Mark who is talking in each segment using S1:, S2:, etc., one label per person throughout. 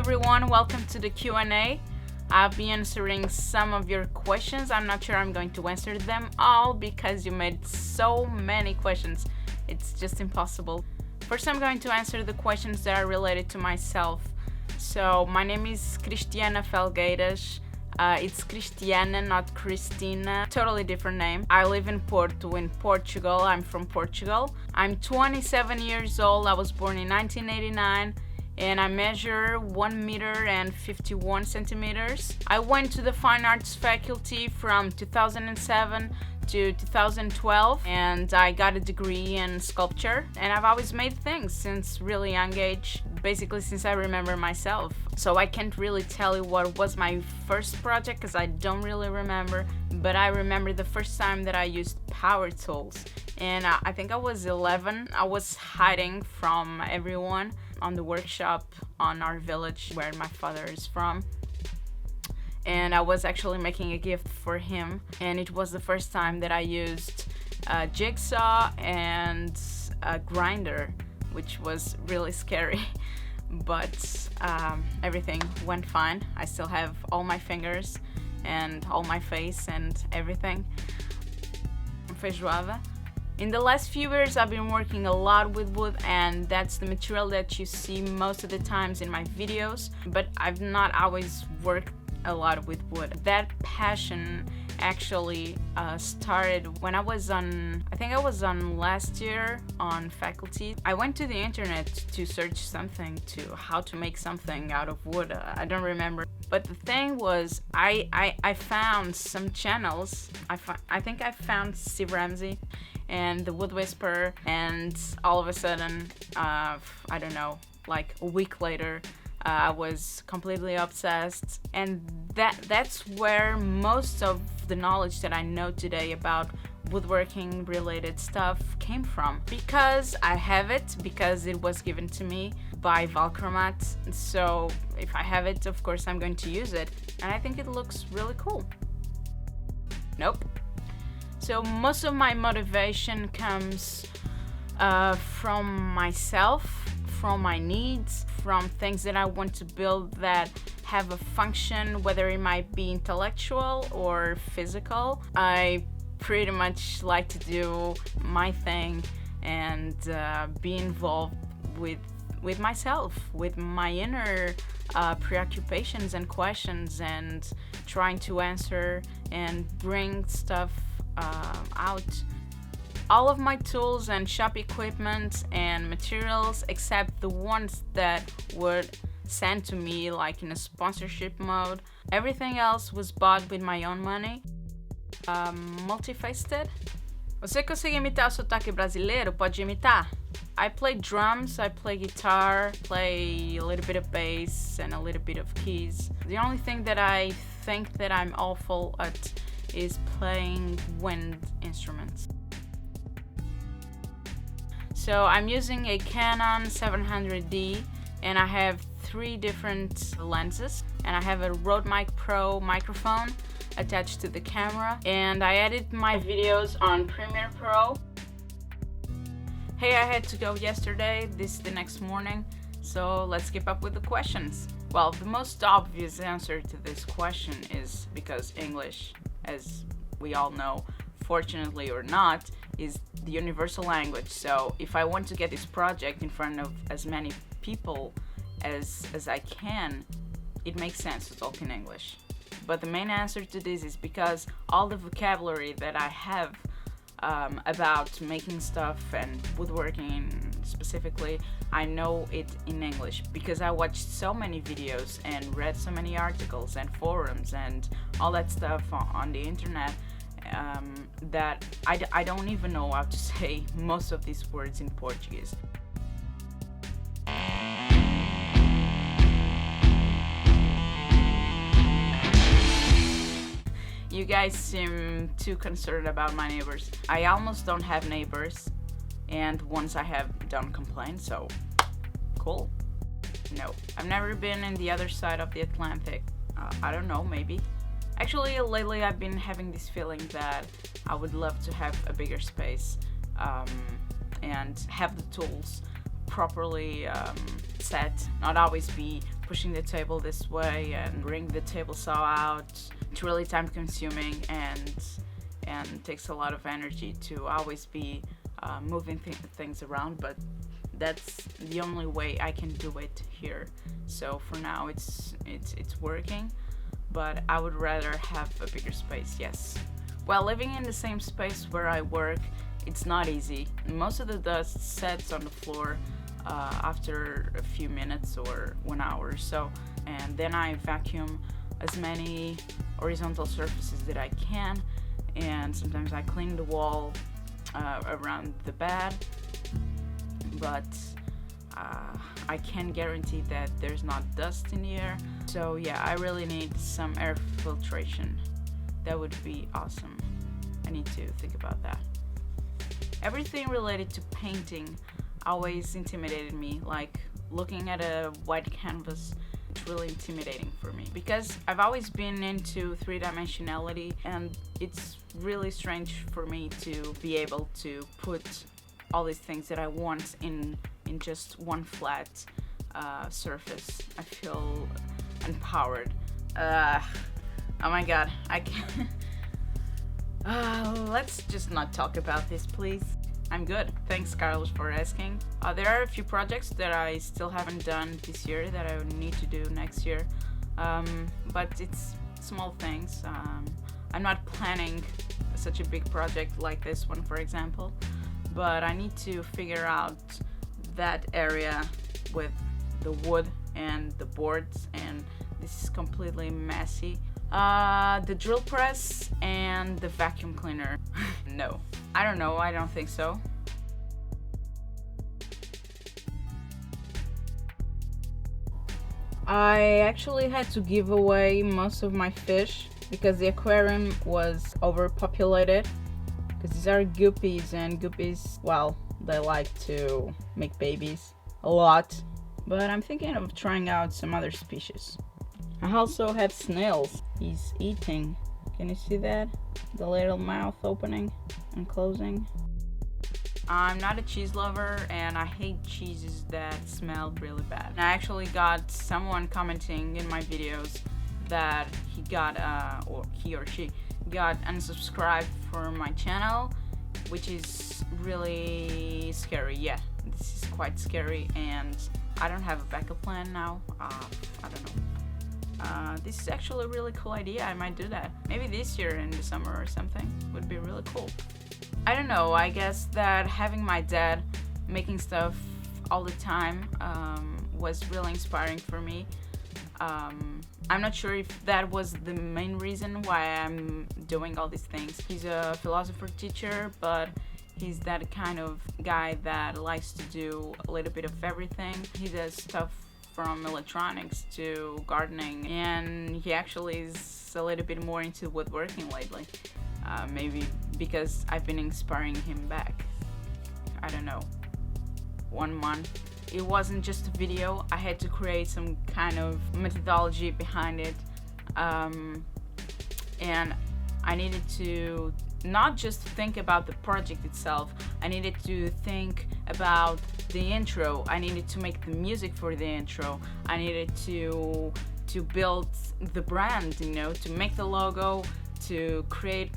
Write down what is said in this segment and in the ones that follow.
S1: everyone, welcome to the Q&A. I'll be answering some of your questions. I'm not sure I'm going to answer them all because you made so many questions. It's just impossible. First, I'm going to answer the questions that are related to myself. So, my name is Cristiana Felgueiras. It's Cristiana, not Cristina. Totally different name. I live in Porto, in Portugal. I'm from Portugal. I'm 27 years old. I was born in 1989. And I measure 1 meter and 51 centimeters. I went to the Fine Arts faculty from 2007 to 2012 and I got a degree in sculpture, and I've always made things since really young age, basically since I remember myself. So I can't really tell you what was my first project because I don't really remember, but I remember the first time that I used power tools, and I think I was 11. I was hiding from everyone on the workshop on our village where my father is from, and I was actually making a gift for him, and it was the first time that I used a jigsaw and a grinder, which was really scary, but everything went fine. I still have all my fingers and all my face and everything. Feijoada. In the last few years, I've been working a lot with wood, and that's the material that you see most of the times in my videos, but I've not always worked a lot with wood. That passion actually started when I was on last year on faculty. I went to the internet to search something to how to make something out of wood. I don't remember. But the thing was, I found some channels. I think I found Steve Ramsey and the Wood Whisperer, and all of a sudden, I don't know, like a week later, I was completely obsessed, and that's where most of the knowledge that I know today about woodworking related stuff came from, because I have it, because it was given to me by Valchromat. So if I have it, of course I'm going to use it, and I think it looks really cool. Nope. So most of my motivation comes from myself, from my needs, from things that I want to build that have a function, whether it might be intellectual or physical. I pretty much like to do my thing and be involved with myself, with my inner preoccupations and questions, and trying to answer and bring stuff out. All of my tools and shop equipment and materials, except the ones that were sent to me like in a sponsorship mode, everything else was bought with my own money. Multifaceted. Você consegue imitar o sotaque brasileiro? Pode imitar? I play drums, I play guitar, play a little bit of bass and a little bit of keys. The only thing that I think that I'm awful at is playing wind instruments. So I'm using a Canon 700D, and I have 3 different lenses, and I have a Rode Mic Pro microphone attached to the camera, and I edit my videos on Premiere Pro. Hey, I had to go yesterday, this is the next morning, so let's keep up with the questions. Well, the most obvious answer to this question is because English, as we all know, fortunately or not, is the universal language. So if I want to get this project in front of as many people as I can, it makes sense to talk in English. But the main answer to this is because all the vocabulary that I have about making stuff and woodworking specifically, I know it in English because I watched so many videos and read so many articles and forums and all that stuff on the internet, that I don't even know how to say most of these words in Portuguese. You guys seem too concerned about my neighbors. I almost don't have neighbors, and once I have, don't complain, so cool. No, I've never been in the other side of the Atlantic. I don't know, maybe. Actually, lately I've been having this feeling that I would love to have a bigger space and have the tools properly set, not always be pushing the table this way and bring the table saw out. It's really time consuming and takes a lot of energy to always be moving things around, but that's the only way I can do it here. So for now it's working, but I would rather have a bigger space, yes. Well, living in the same space where I work, it's not easy. Most of the dust sets on the floor after a few minutes or 1 hour or so, and then I vacuum as many horizontal surfaces that I can, and sometimes I clean the wall around the bed, but I can't guarantee that there's not dust in the air. So yeah, I really need some air filtration. That would be awesome. I need to think about that. Everything related to painting always intimidated me, like looking at a white canvas. It's really intimidating for me because I've always been into three-dimensionality, and it's really strange for me to be able to put all these things that I want in just one flat surface. I feel empowered. Oh my god, I can't. Let's just not talk about this, please. I'm good. Thanks, Carlos, for asking. There are a few projects that I still haven't done this year that I would need to do next year, but it's small things. I'm not planning such a big project like this one, for example, but I need to figure out that area with the wood and the boards, and this is completely messy. The drill press and the vacuum cleaner. No, I don't know, I don't think so. I actually had to give away most of my fish because the aquarium was overpopulated, because these are guppies, and guppies, well, they like to make babies a lot, but I'm thinking of trying out some other species. I also have snails. He's eating. Can you see that? The little mouth opening and closing. I'm not a cheese lover, and I hate cheeses that smell really bad. I actually got someone commenting in my videos that he got, or he or she got unsubscribed from my channel, which is really scary. Yeah, this is quite scary, and I don't have a backup plan now. I don't know. This is actually a really cool idea. I might do that. Maybe this year in the summer or something would be really cool. I don't know, I guess that having my dad making stuff all the time was really inspiring for me. I'm not sure if that was the main reason why I'm doing all these things. He's a philosophy teacher, but he's that kind of guy that likes to do a little bit of everything. He does stuff from electronics to gardening, and he actually is a little bit more into woodworking lately. Maybe because I've been inspiring him back. I don't know. 1 month. It wasn't just a video. I had to create some kind of methodology behind it. And I needed to not just think about the project itself. I needed to think about the intro. I needed to make the music for the intro. I needed to build the brand, you know, to make the logo, to create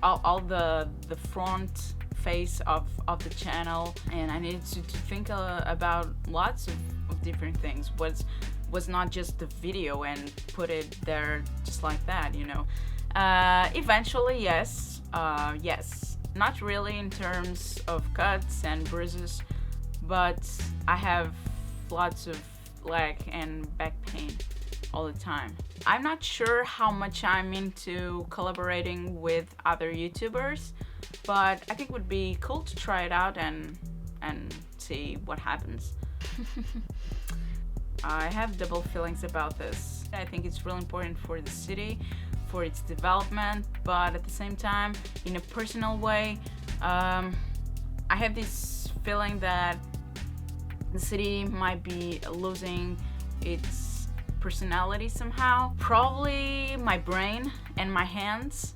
S1: all the front face of the channel, and I needed to think about lots of different things. Was not just the video and put it there just like that, you know. Eventually, yes, not really in terms of cuts and bruises, but I have lots of leg and back pain all the time. I'm not sure how much I'm into collaborating with other YouTubers, but I think it would be cool to try it out and see what happens. I have double feelings about this. I think it's really important for the city, for its development, but at the same time, in a personal way, I have this feeling that the city might be losing its personality somehow. Probably my brain and my hands.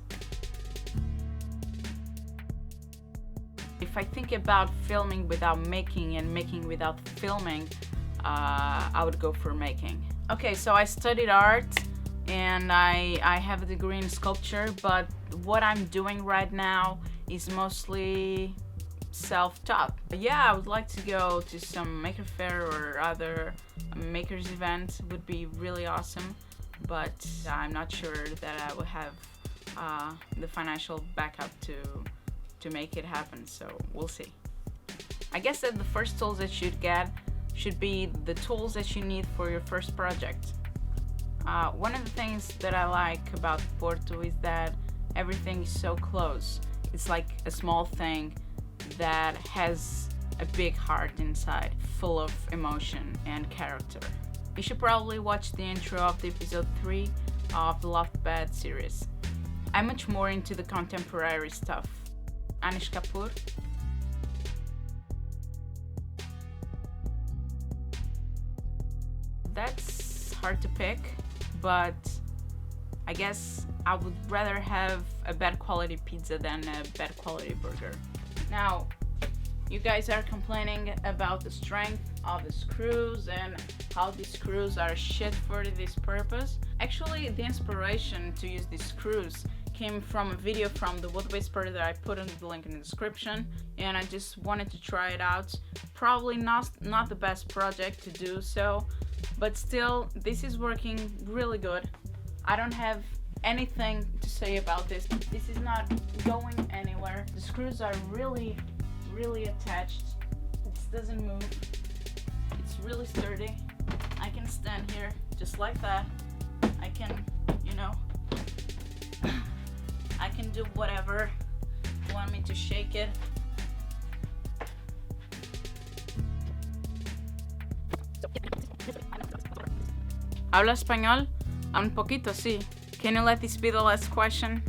S1: If I think about filming without making and making without filming, I would go for making. Okay, so I studied art and I have a degree in sculpture, but what I'm doing right now is mostly self-taught. Yeah, I would like to go to some maker fair or other makers event. Would be really awesome, but I'm not sure that I will have the financial backup to make it happen, so we'll see. I guess that the first tools that you'd get should be the tools that you need for your first project. One of the things that I like about Porto is that everything is so close. It's like a small thing that has a big heart inside, full of emotion and character. You should probably watch the intro of the episode 3 of the Loft Bed series. I'm much more into the contemporary stuff. Anish Kapoor. That's hard to pick, but I guess I would rather have a bad quality pizza than a bad quality burger. Now, you guys are complaining about the strength of the screws and how these screws are shit for this purpose. Actually, the inspiration to use these screws came from a video from the Wood Whisperer that I put in the link in the description, and I just wanted to try it out. Probably not the best project to do so, but still, this is working really good. I don't have anything to say about this. This is not going anywhere. The screws are really attached. It doesn't move. It's really sturdy. I can stand here just like that. I can, I can do whatever. You want me to shake it? ¿Habla español? Un poquito, sí. Can you let this be the last question?